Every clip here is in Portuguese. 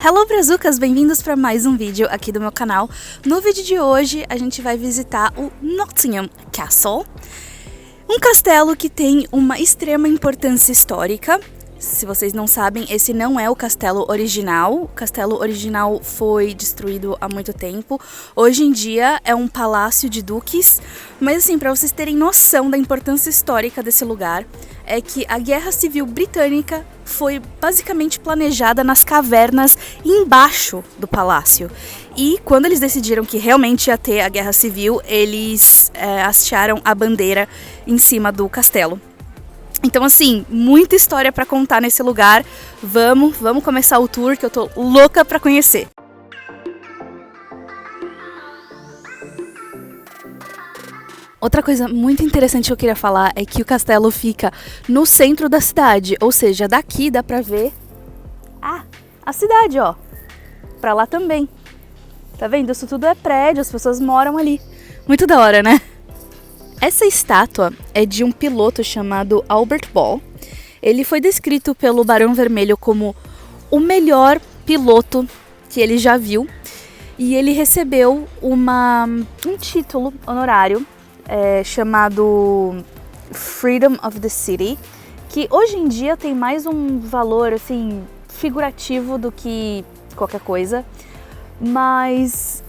Hello Brazucas, bem-vindos para mais um vídeo aqui do meu canal. No vídeo de hoje a gente vai visitar o Nottingham Castle, um castelo que tem uma extrema importância histórica. Se vocês não sabem, esse não é o castelo original. O castelo original foi destruído há muito tempo. Hoje em dia é um palácio de duques. Mas assim, para vocês terem noção da importância histórica desse lugar, é que a Guerra Civil Britânica foi basicamente planejada nas cavernas embaixo do palácio. E quando eles decidiram que realmente ia ter a Guerra Civil, eles hastearam a bandeira em cima do castelo. Então, assim, muita história pra contar nesse lugar. Vamos começar o tour que eu tô louca pra conhecer. Outra coisa muito interessante que eu queria falar é que o castelo fica no centro da cidade. Ou seja, daqui dá pra ver a cidade, ó. Pra lá também. Tá vendo? Isso tudo é prédio, as pessoas moram ali. Muito da hora, né? Essa estátua é de um piloto chamado Albert Ball. Ele foi descrito pelo Barão Vermelho como o melhor piloto que ele já viu. E ele recebeu um título honorário chamado Freedom of the City, que hoje em dia tem mais um valor assim, figurativo do que qualquer coisa. Mas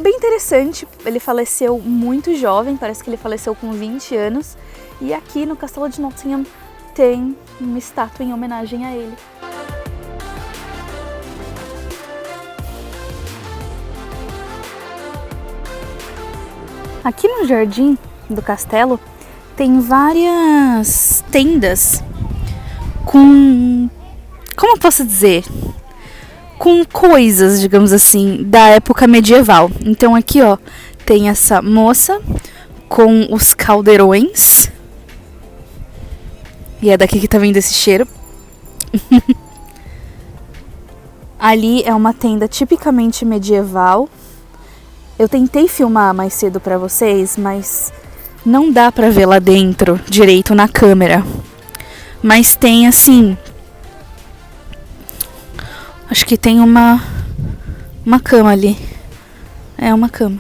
bem interessante, ele faleceu muito jovem, parece que ele faleceu com 20 anos. E aqui no Castelo de Nottingham tem uma estátua em homenagem a ele. Aqui no jardim do castelo tem várias tendas com... como eu posso dizer? Com coisas, digamos assim, da época medieval. Então aqui, ó, tem essa moça com os caldeirões. E é daqui que tá vindo esse cheiro. Ali é uma tenda tipicamente medieval. Eu tentei filmar mais cedo pra vocês, mas não dá pra ver lá dentro direito na câmera. Mas tem assim... acho que tem uma cama ali. É uma cama.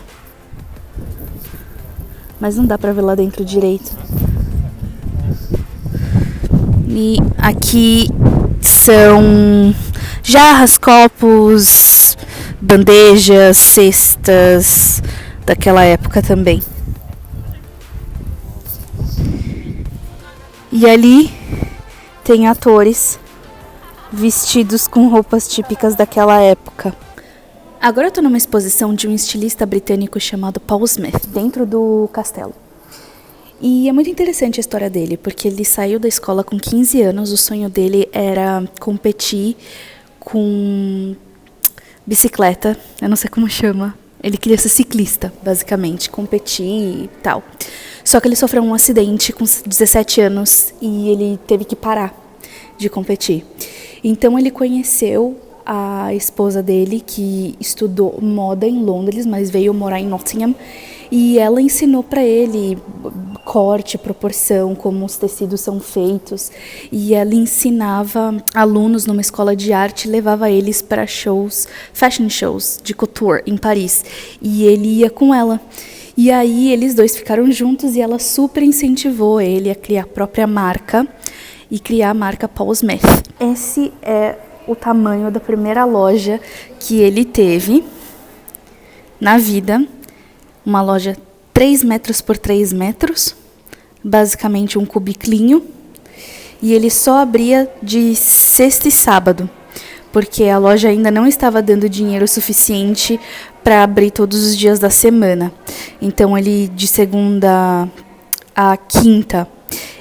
Mas não dá pra ver lá dentro direito. E aqui são jarras, copos, bandejas, cestas daquela época também. E ali tem atores vestidos com roupas típicas daquela época. Agora eu tô numa exposição de um estilista britânico chamado Paul Smith, dentro do castelo. E é muito interessante a história dele, porque ele saiu da escola com 15 anos, o sonho dele era competir com bicicleta, eu não sei como chama. Ele queria ser ciclista, basicamente, competir e tal. Só que ele sofreu um acidente com 17 anos e ele teve que parar de competir. Então ele conheceu a esposa dele, que estudou moda em Londres, mas veio morar em Nottingham, e ela ensinou para ele corte, proporção, como os tecidos são feitos, e ela ensinava alunos numa escola de arte, levava eles para shows, fashion shows de couture em Paris, e ele ia com ela. E aí eles dois ficaram juntos e ela super incentivou ele a criar a própria marca e criar a marca Paul Smith. Esse é o tamanho da primeira loja que ele teve na vida. Uma loja 3 metros por 3 metros, basicamente um cubiclinho. E ele só abria de sexta e sábado, porque a loja ainda não estava dando dinheiro suficiente para abrir todos os dias da semana. Então ele, de segunda a quinta,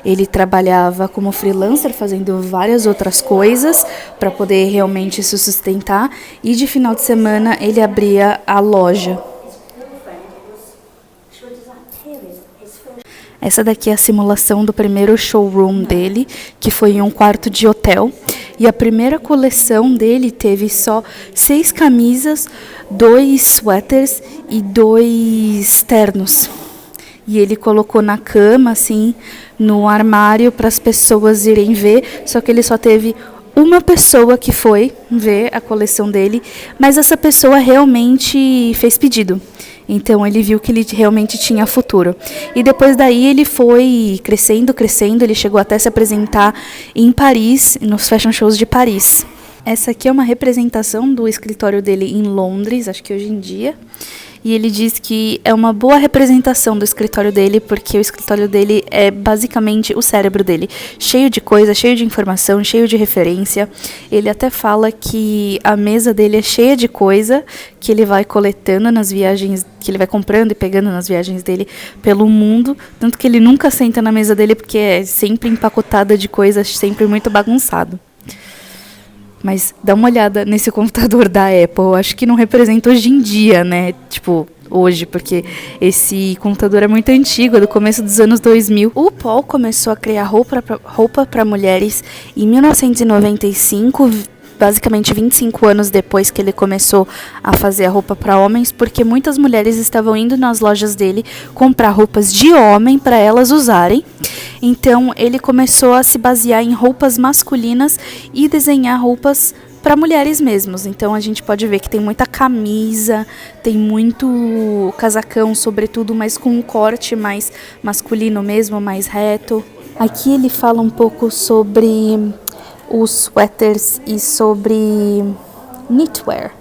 ele trabalhava como freelancer, fazendo várias outras coisas para poder realmente se sustentar. E de final de semana ele abria a loja. Essa daqui é a simulação do primeiro showroom dele, que foi em um quarto de hotel. E a primeira coleção dele teve só 6 camisas, 2 suéteres e 2 ternos. E ele colocou na cama, assim, no armário para as pessoas irem ver, só que ele só teve uma pessoa que foi ver a coleção dele, mas essa pessoa realmente fez pedido. Então ele viu que ele realmente tinha futuro. E depois daí ele foi crescendo, ele chegou até se apresentar em Paris, nos fashion shows de Paris. Essa aqui é uma representação do escritório dele em Londres, acho que hoje em dia. E ele diz que é uma boa representação do escritório dele, porque o escritório dele é basicamente o cérebro dele, cheio de coisa, cheio de informação, cheio de referência. Ele até fala que a mesa dele é cheia de coisa que ele vai coletando nas viagens, que ele vai comprando e pegando nas viagens dele pelo mundo, tanto que ele nunca senta na mesa dele porque é sempre empacotada de coisas, sempre muito bagunçado. Mas dá uma olhada nesse computador da Apple. Eu acho que não representa hoje em dia, né? Tipo, hoje, porque esse computador é muito antigo, é do começo dos anos 2000. O Paul começou a criar roupa para mulheres em 1995, basicamente 25 anos depois que ele começou a fazer a roupa para homens, porque muitas mulheres estavam indo nas lojas dele comprar roupas de homem para elas usarem. Então ele começou a se basear em roupas masculinas e desenhar roupas para mulheres mesmos. Então a gente pode ver que tem muita camisa, tem muito casacão, sobretudo, mas com um corte mais masculino mesmo, mais reto. Aqui ele fala um pouco sobre os sweaters e sobre knitwear.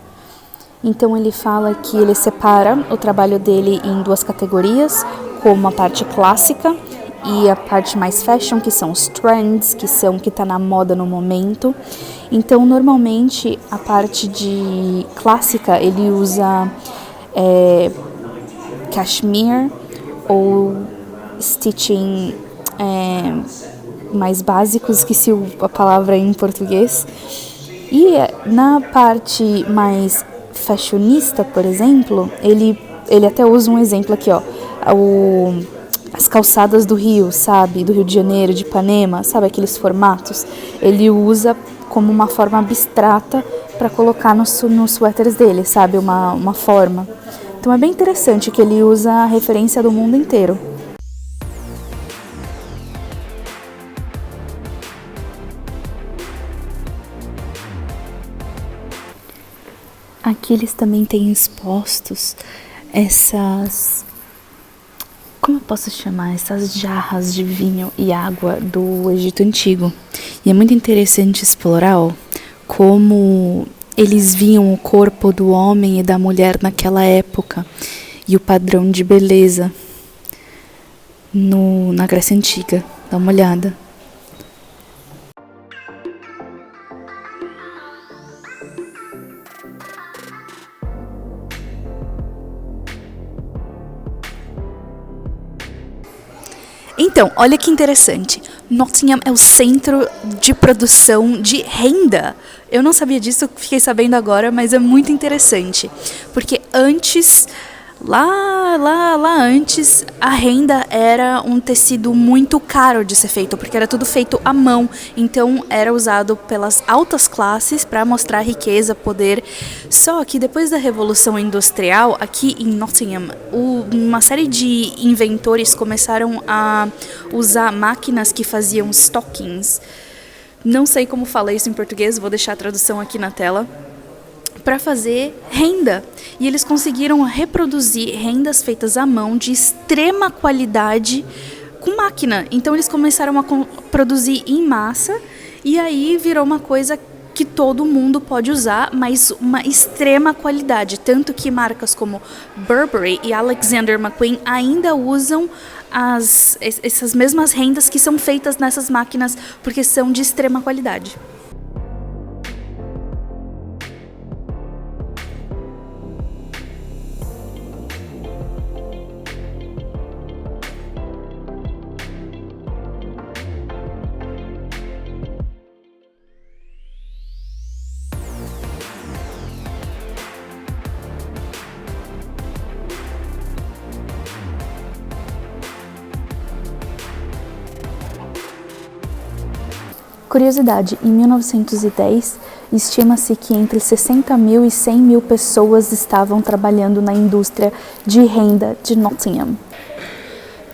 Então ele fala que ele separa o trabalho dele em duas categorias, como a parte clássica e a parte mais fashion, que são os trends, que está na moda no momento. Então normalmente a parte de clássica ele usa cashmere ou stitching mais básicos, esqueci a palavra em português. E na parte mais fashionista, por exemplo, ele até usa um exemplo aqui, ó, as calçadas do Rio, sabe, do Rio de Janeiro, de Ipanema, sabe, aqueles formatos, ele usa como uma forma abstrata para colocar nos suéteres dele, sabe, uma forma. Então é bem interessante que ele usa a referência do mundo inteiro. Aqui eles também têm expostos essas, como eu posso chamar, essas jarras de vinho e água do Egito Antigo. E é muito interessante explorar como eles viam o corpo do homem e da mulher naquela época e o padrão de beleza na Grécia Antiga. Dá uma olhada. Então, olha que interessante. Nottingham é o centro de produção de renda. Eu não sabia disso, fiquei sabendo agora, mas é muito interessante. Porque antes, lá antes, a renda era um tecido muito caro de ser feito, porque era tudo feito à mão. Então, era usado pelas altas classes para mostrar riqueza, poder. Só que depois da Revolução Industrial, aqui em Nottingham, uma série de inventores começaram a usar máquinas que faziam stockings. Não sei como fala isso em português, vou deixar a tradução aqui na tela. Para fazer renda. E eles conseguiram reproduzir rendas feitas à mão de extrema qualidade com máquina. Então eles começaram a produzir em massa e aí virou uma coisa que todo mundo pode usar, mas uma extrema qualidade. Tanto que marcas como Burberry e Alexander McQueen ainda usam essas mesmas rendas que são feitas nessas máquinas porque são de extrema qualidade. Curiosidade, em 1910, estima-se que entre 60 mil e 100 mil pessoas estavam trabalhando na indústria de renda de Nottingham.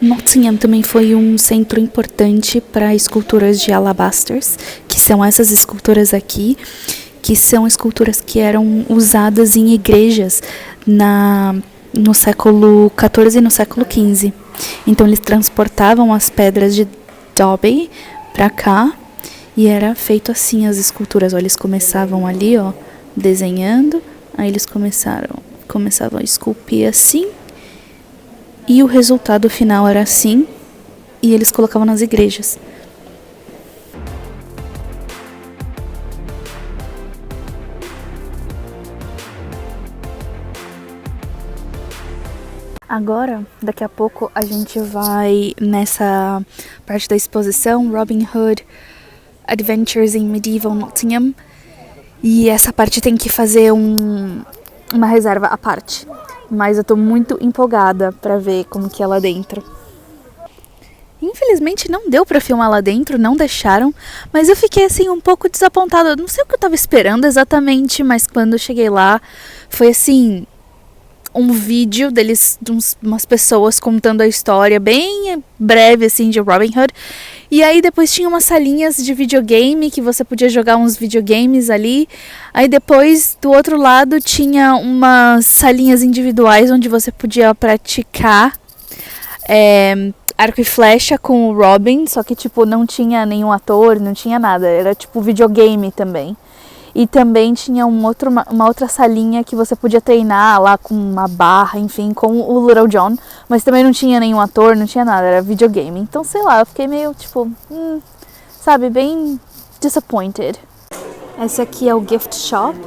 Nottingham também foi um centro importante para esculturas de alabasters, que são essas esculturas aqui, que são esculturas que eram usadas em igrejas no século XIV e no século XV. Então eles transportavam as pedras de Derby para cá e era feito assim as esculturas. Ó, eles começavam ali, ó, desenhando, aí eles começavam a esculpir assim. E o resultado final era assim, e eles colocavam nas igrejas. Agora, daqui a pouco, a gente vai nessa parte da exposição, Robin Hood Adventures in Medieval Nottingham. E essa parte tem que fazer uma reserva à parte. Mas eu tô muito empolgada pra ver como que é lá dentro. Infelizmente não deu pra filmar lá dentro, não deixaram. Mas eu fiquei assim um pouco desapontada. Não sei o que eu tava esperando exatamente, mas quando eu cheguei lá, foi assim, um vídeo deles, de umas pessoas contando a história bem breve assim de Robin Hood. E aí depois tinha umas salinhas de videogame que você podia jogar uns videogames ali. Aí depois do outro lado tinha umas salinhas individuais onde você podia praticar arco e flecha com o Robin. Só que tipo não tinha nenhum ator, não tinha nada. Era tipo videogame também. E também tinha uma outra salinha que você podia treinar lá com uma barra, enfim, com o Little John. Mas também não tinha nenhum ator, não tinha nada, era videogame. Então, sei lá, eu fiquei meio, tipo, sabe, bem disappointed. Esse aqui é o gift shop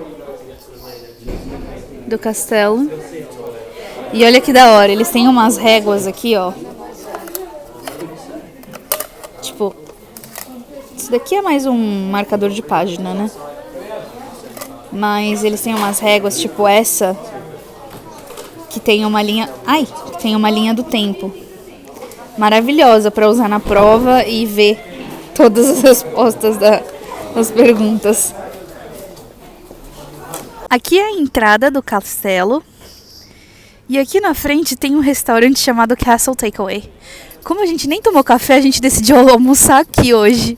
do castelo. E olha que da hora, eles têm umas réguas aqui, ó. Tipo, isso daqui é mais um marcador de página, né? Mas eles têm umas réguas, tipo essa, que tem uma linha... que tem uma linha do tempo. Maravilhosa para usar na prova e ver todas as respostas das perguntas. Aqui é a entrada do castelo. E aqui na frente tem um restaurante chamado Castle Takeaway. Como a gente nem tomou café, a gente decidiu almoçar aqui hoje.